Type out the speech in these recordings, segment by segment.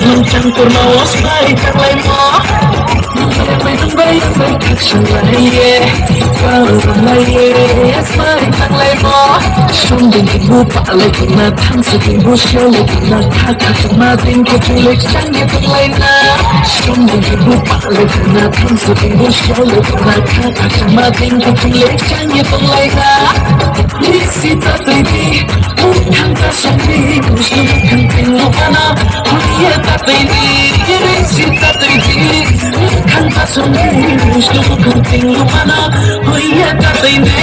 mencampur mawas baik terlemo baik-baik keselaya kalaya baik terlemo sungguh ibu paling kena tangsi ibu syoli kena kakak sematin keculik canggih terlena sungguh ibu paling kena tangsi ibu syoli kena kakak sematin keculik canggih terlena risi tuidi bukan tersendiri bukan tinggal mana dia tuidi risi tuidi bukan tersendiri bukan tinggal mana dia tuidi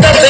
Bukan